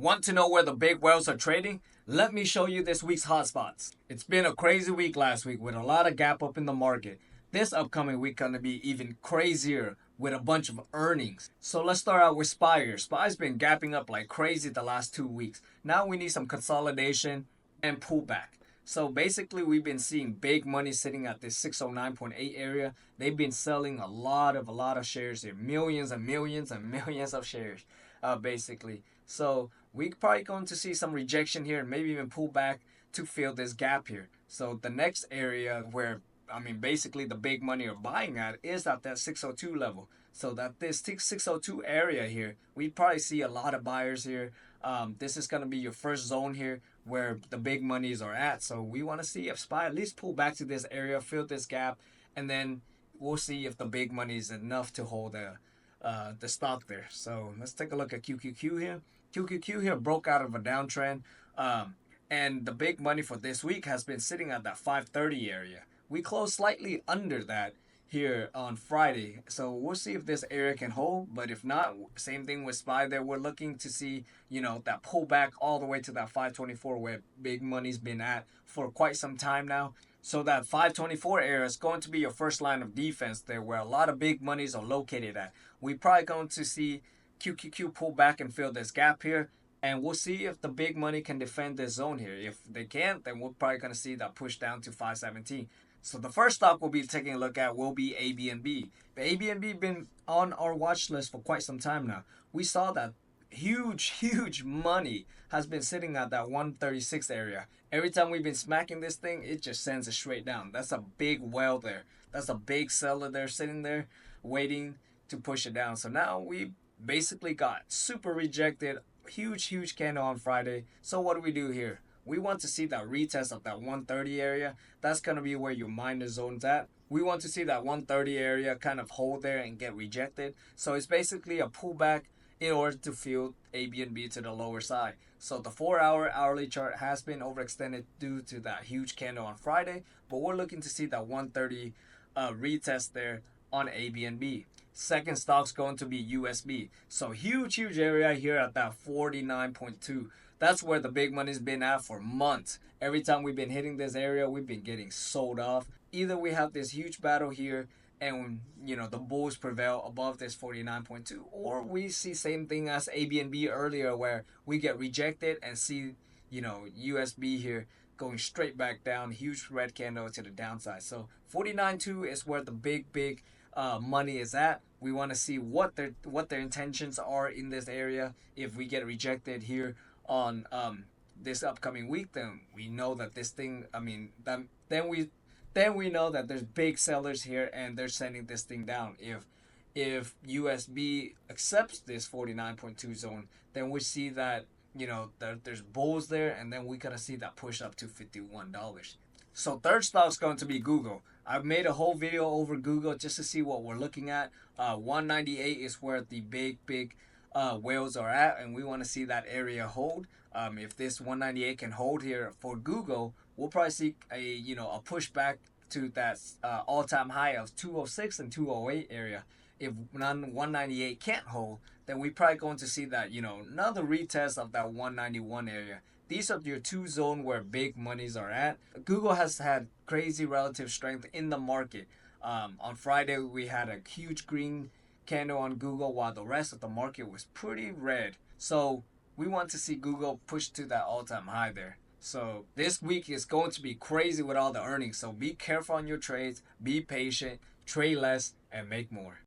Want to know where the big whales are trading? Let me show you this week's hotspots. It's been a crazy week last week with a lot of gap up in the market. This upcoming week gonna be even crazier with a bunch of earnings. So let's start out with Spire. Spire's been gapping up like crazy the last 2 weeks. Now we need some consolidation and pullback. So basically, we've been seeing big money sitting at this 609.8 area. They've been selling a lot of shares here, millions and millions and millions of shares, basically. So we probably going to see some rejection here and maybe even pull back to fill this gap here. So the next area where basically the big money are buying at is at that 602 level. So that this 602 area here, we probably see a lot of buyers here. This is going to be your first zone here where the big monies are at. So we want to see if SPY at least pull back to this area, fill this gap, and then we'll see if the big money is enough to hold the stock there. So let's take a look at QQQ here. QQQ here broke out of a downtrend. And the big money for this week has been sitting at that 530 area. We closed slightly under that here on Friday. So we'll see if this area can hold. But if not, same thing with SPY there. We're looking to see, that pullback all the way to that 524 where big money's been at for quite some time now. So that 524 area is going to be your first line of defense there where a lot of big monies are located at. We're probably going to see QQQ pull back and fill this gap here. And we'll see if the big money can defend this zone here. If they can't, then we're probably going to see that push down to 517. So the first stock we'll be taking a look at will be ABNB. The ABNB been on our watch list for quite some time now. We saw that huge money has been sitting at that 136 area. Every time we've been smacking this thing, it just sends it straight down. That's a big whale there. That's a big seller there sitting there waiting to push it down. So now we basically got super rejected. Huge candle on Friday. So what do we do here? We want to see that retest of that 130 area. That's going to be where your minor zone's at. We want to see that 130 area kind of hold there and get rejected. So it's basically a pullback in order to fill ABNB to the lower side. So the 4-hour hourly chart has been overextended due to that huge candle on Friday. But we're looking to see that 130 retest there on ABNB. Second stock's going to be USB. So huge area here at that 49.2. That's where the big money's been at for months. Every time we've been hitting this area, we've been getting sold off. Either we have this huge battle here and, the bulls prevail above this 49.2, or we see same thing as ABNB earlier where we get rejected and see, USB here going straight back down, huge red candle to the downside. So 49.2 is where the big money is at. We want to see what their intentions are in this area. If we get rejected here on this upcoming week, then we know that this thing. Then we know that there's big sellers here and they're sending this thing down. If USB accepts this 49.2 zone, then we see that that there's bulls there, and then we gonna see that push up to $51. So third stock's going to be Google. I've made a whole video over Google just to see what we're looking at. 198 is where the big whales are at, and we want to see that area hold. If this 198 can hold here for Google, we'll probably see a pushback to that all-time high of 206 and 208 area. If 198 can't hold, then we're probably going to see that another retest of that 191 area. These are your two zones where big monies are at. Google has had crazy relative strength in the market. On Friday, we had a huge green candle on Google while the rest of the market was pretty red. So we want to see Google push to that all-time high there. So this week is going to be crazy with all the earnings. So be careful on your trades, be patient, trade less, and make more.